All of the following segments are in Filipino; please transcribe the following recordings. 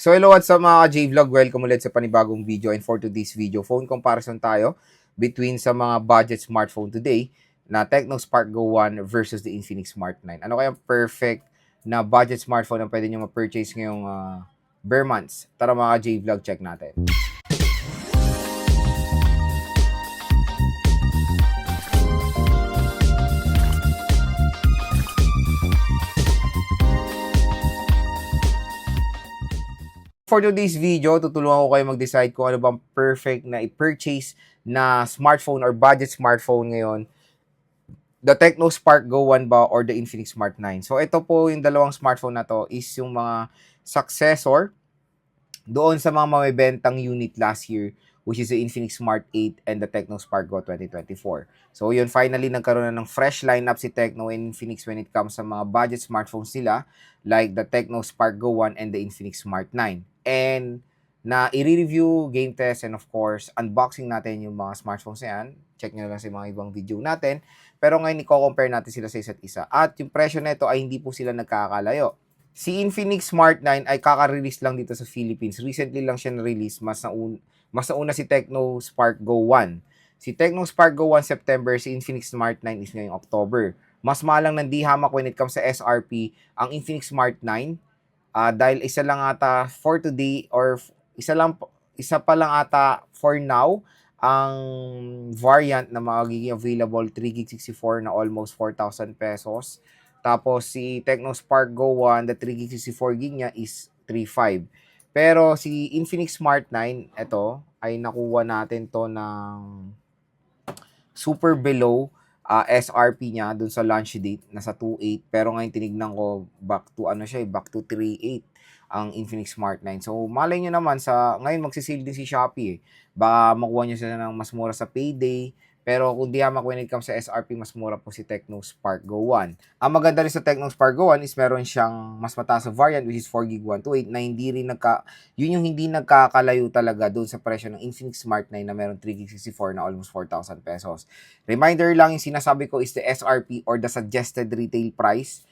So hello, what's up mga J-Vlog? Welcome ulit sa panibagong video, and for today's video, phone comparison tayo between sa mga budget smartphone today na Tecno Spark Go 1 versus the Infinix Smart 9. Ano kaya perfect na budget smartphone na pwede nyo ma-purchase ngayong bare months? Tara mga J-Vlog, check natin. For today's video, tutulungan ko kayo mag-decide kung ano bang perfect na i-purchase na smartphone or budget smartphone ngayon. The Tecno Spark Go 1 ba or the Infinix Smart 9? So ito po yung dalawang smartphone na to is yung mga successor doon sa mga mabibentang unit last year, which is the Infinix Smart 8 and the Tecno Spark Go 2024. So yun, finally nagkaroon na ng fresh lineup si Tecno and Infinix when it comes sa mga budget smartphones nila like the Tecno Spark Go 1 and the Infinix Smart 9. And na i-review, game test, and of course, unboxing natin yung mga smartphones na yan. Check nyo lang sa mga ibang video natin. Pero ngayon, i-compare natin sila sa isa't isa. At yung presyo nito ay hindi po sila nagkakalayo. Si Infinix Smart 9 ay kaka-release lang dito sa Philippines. Recently lang siya na-release. Mas nauna si Tecno Spark Go 1. Si Tecno Spark Go 1 September, si Infinix Smart 9 is ngayong October. Mas malang nandi hamak when it comes sa SRP ang Infinix Smart 9. Dahil isa lang ata for today or isa pa lang ata for now ang variant na magiging available 3GB64 na almost 4,000 pesos. Tapos si Tecno Spark Go 1, the 3GB64GB niya is 3,500. Pero si Infinix Smart 9, ito ay nakuha natin to ng super below SRP niya dun sa launch date, nasa 2.8, pero ngayon tinignan ko back to back to 3.8 ang Infinix Smart 9. So malay nyo naman ngayon magsisale din si Shopee baka makuha nyo sila ng mas mura sa payday, pero kung di hamak when it comes sa SRP, mas mura po si Tecno Spark Go 1. Ang maganda rin sa Tecno Spark Go 1 is meron siyang mas mataas na variant which is 4GB 128 na yun yung hindi nagkakalayo talaga doon sa presyo ng Infinix Smart 9 na meron 3GB64 na almost 4,000 pesos. Reminder lang, yung sinasabi ko is the SRP or the suggested retail price.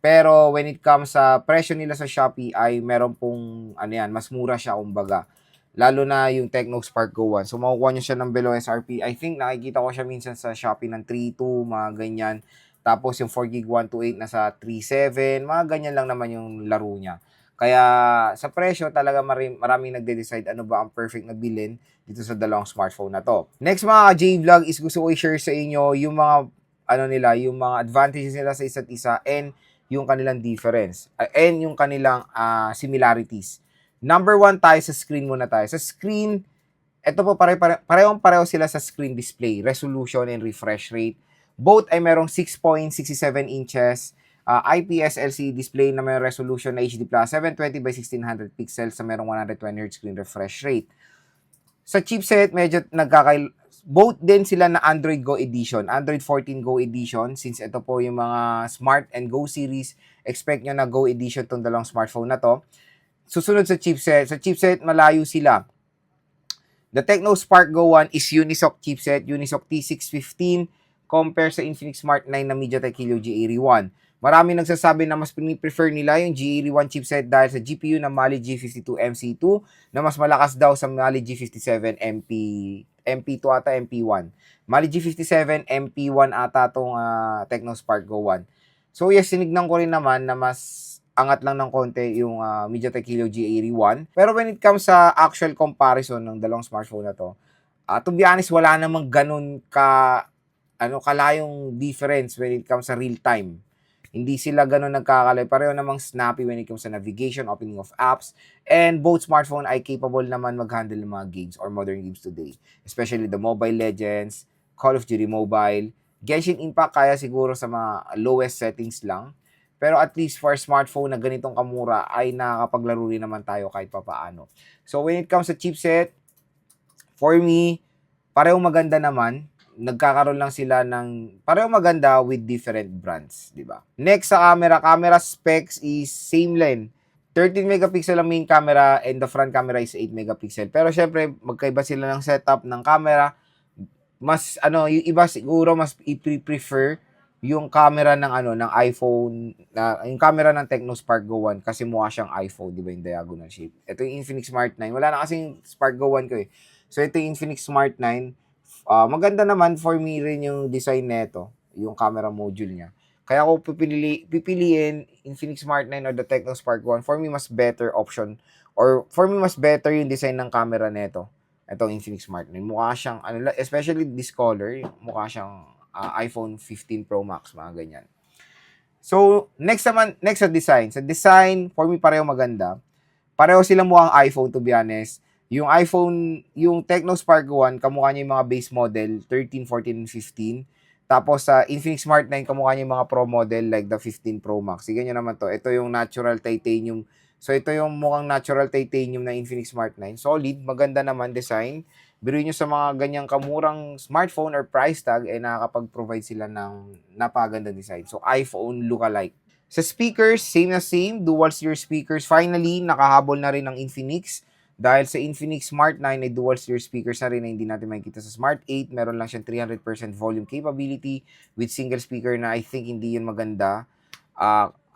Pero when it comes sa presyo nila sa Shopee ay meron pong mas mura siya kumbaga. Lalo na yung Tecno Spark Go 1. So, makukuha nyo siya ng below SRP. I think nakikita ko siya minsan sa Shopee ng 3.2, mga ganyan. Tapos yung 4GB 128 nasa 3.7, mga ganyan lang naman yung laro niya. Kaya sa presyo talaga maraming nagde-decide ano ba ang perfect na bilhin dito sa dalawang smartphone na to. Next mga J-Vlog is gusto ko i-share sa inyo yung mga yung mga advantages nila sa isa't isa and yung kanilang difference and yung kanilang similarities. Number 1 tayo sa screen muna tayo. Sa screen, ito po pareho sila sa screen display, resolution and refresh rate. Both ay merong 6.67 inches, IPS LCD display na may resolution na HD+, 720 by 1600 pixels sa merong 120Hz screen refresh rate. Sa chipset, medyo both din sila na Android Go Edition, Android 14 Go Edition. Since ito po yung mga Smart and Go series, expect nyo na Go Edition tong dalawang smartphone na to. Susunod sa chipset, malayo sila. The Tecno Spark Go 1 is Unisoc chipset, Unisoc T615, compare sa Infinix Smart 9 na MediaTek Helio G81. Marami nagsasabi na mas prefer nila yung G81 chipset dahil sa GPU na Mali G52 MC2 na mas malakas daw sa Mali G57 MP2 ata MP1. Mali G57 MP1 ata tong Tecno Spark Go 1. So yes, sinignan ko rin naman na mas angat lang ng konti yung MediaTek Helio G81. Pero when it comes sa actual comparison ng dalawang smartphone na to be honest, wala namang ganun kalayong difference when it comes sa real time. Hindi sila ganun nagkakalay. Pareho namang snappy when it comes sa navigation, opening of apps, and both smartphone ay capable naman mag-handle ng mga games or modern games today. Especially the Mobile Legends, Call of Duty Mobile, Genshin Impact kaya siguro sa mga lowest settings lang. Pero at least for smartphone na ganitong kamura ay nakakapaglaro rin naman tayo kahit papaano. So when it comes sa chipset, for me, pareho maganda naman. Nagkakaroon lang sila ng pareho maganda with different brands, di ba? Next sa camera specs is same lens. 13 megapixel ang main camera and the front camera is 8 megapixel. Pero syempre, magkaiba sila ng setup ng camera. Mas yung iba siguro mas i-prefer yung camera ng ano, ng iPhone, yung camera ng Tecno Spark Go 1 kasi mukha siyang iPhone, 'di ba, yung diagonal shape. Ito yung Infinix Smart 9. Wala na kasing Spark Go 1 ko eh. So ito yung Infinix Smart 9. Maganda naman for me rin yung design nito, yung camera module niya. Kaya ako pipiliin Infinix Smart 9 or the Tecno Spark 1. For me, mas better option or for me, mas better yung design ng camera nito. Itong Infinix Smart 9. Mukha siyang, ano, especially this color, mukha siyang iPhone 15 Pro Max, mga ganyan. So, next sa design. Sa design, for me, pareho maganda. Pareho silang mukhang iPhone, to be honest. Yung iPhone, yung Tecno Spark 1, kamukha niya yung mga base model, 13, 14, and 15. Tapos sa Infinix Smart 9, kamukha niya yung mga Pro model like the 15 Pro Max. Sige nyo naman to. Ito yung natural titanium. So, ito yung mukhang natural titanium na Infinix Smart 9. Solid, maganda naman design. Biruin nyo sa mga ganyang kamurang smartphone or price tag, nakakapag-provide sila ng napagandang design. So, iPhone lookalike. Sa speakers, same na same, dual steer speakers. Finally, nakahabol na rin ng Infinix. Dahil sa Infinix Smart 9 ay dual steer speakers na rin na hindi natin makikita sa Smart 8. Meron lang siyang 300% volume capability with single speaker na I think hindi yun maganda.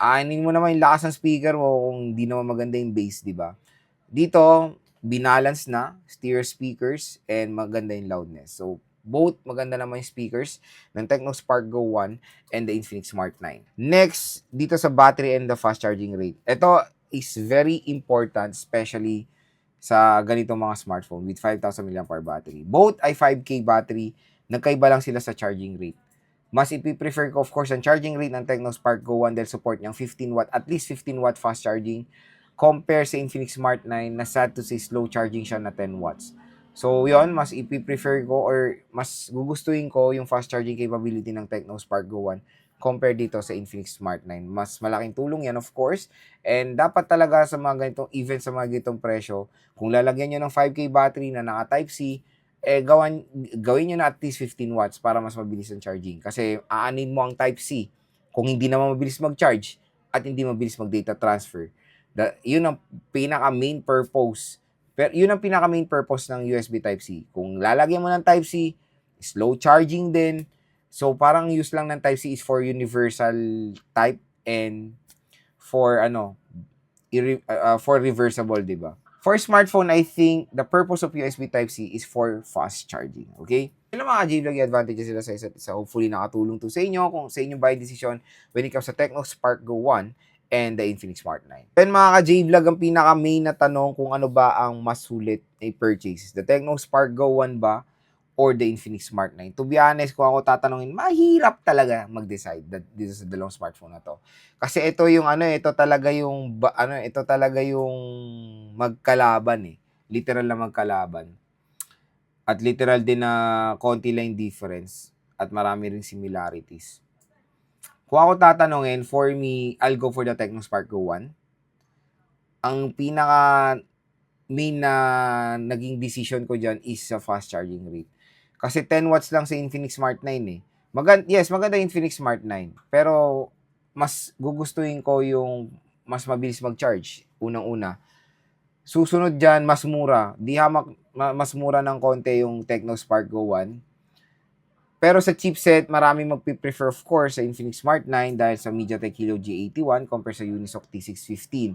Aanin mo naman yung lakas ng speaker mo kung hindi naman maganda yung bass, di ba? Dito, binalance na, stereo speakers, and maganda yung loudness. So, both maganda naman yung speakers ng Tecno Spark Go 1 and the Infinix Smart 9. Next, dito sa battery and the fast charging rate. Ito is very important, especially sa ganitong mga smartphone with 5,000 mAh battery. Both ay 5K battery, nagkaiba lang sila sa charging rate. Mas ipiprefer ko, of course, ang charging rate ng Tecno Spark Go 1 dahil support niyang 15 watt, at least 15 watt fast charging compare sa Infinix Smart 9 na sad to say slow charging siya na 10 watts. So, yon, mas ipiprefer ko or mas gugustuhin ko yung fast charging capability ng Tecno Spark Go 1 compare dito sa Infinix Smart 9. Mas malaking tulong yan, of course. And dapat talaga sa mga ganitong event, sa mga ganitong presyo, kung lalagyan nyo ng 5K battery na naka Type-C, gawin nyo na at least 15 watts para mas mabilis ang charging. Kasi aanin mo ang Type-C kung hindi naman mabilis mag-charge at hindi mabilis mag-data transfer. Yun ang pinaka-main purpose. Pero yun ang pinaka-main purpose ng USB Type-C. Kung lalagyan mo ng Type-C, slow charging din. So, parang use lang ng Type-C is for universal type and for for reversible, di ba? For smartphone, I think the purpose of USB Type-C is for fast charging. Okay? Yun ang mga J-Vlog advantages sila sa isa't isa. Hopefully, nakatulong to sa inyo kung sa inyong buying decision when it comes sa Tecno Spark Go 1 and the Infinix Smart 9. Then mga ka-J-Vlog, ang pinaka-main na tanong kung ano ba ang mas sulit na purchase. The Tecno Spark Go 1 ba or the Infinix Smart 9? To be honest, kung ako tatanungin, mahirap talaga mag-decide dito sa dalawang smartphone na to. Kasi ito yung ito talaga yung magkalaban eh. Literal na magkalaban. At literal din na konti lang difference at marami ring similarities. Kung ako tatanungin, for me, I'll go for the Tecno Spark Go 1. Ang pinaka main na naging decision ko dyan is sa fast charging rate. Kasi 10 watts lang sa Infinix Smart 9 eh. Maganda yung Infinix Smart 9. Pero mas gugustuhin ko yung mas mabilis mag-charge. Unang-una. Susunod dyan, mas mura. Mas mura ng konti yung Tecno Spark Go 1. Pero sa chipset, marami magpiprefer of course sa Infinix Smart 9 dahil sa MediaTek Helio G81 compare sa Unisoc T615.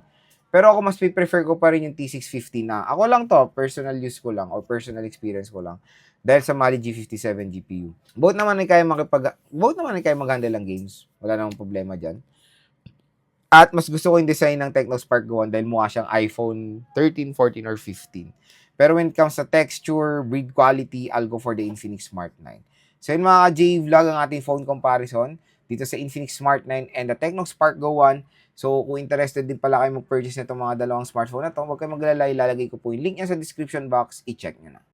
Pero ako mas prefer ko pa rin yung T650 na. Ako lang to, personal use ko lang or personal experience ko lang dahil sa Mali G57 GPU. Both naman ay kaya mag-handle ng games. Wala namang problema diyan. At mas gusto ko yung design ng Tecno Spark Go 1 dahil mukha siyang iPhone 13, 14, or 15. Pero when it comes sa texture, breed quality, I'll go for the Infinix Smart 9. So yun mga J-Vlog ang ating phone comparison dito sa Infinix Smart 9 and the Tecno Spark Go 1. So kung interested din pala kayo mag-purchase nitong mga dalawang smartphone na to, huwag kayong maglalay, ilalagay ko po yung link niya sa description box, i-check nyo na.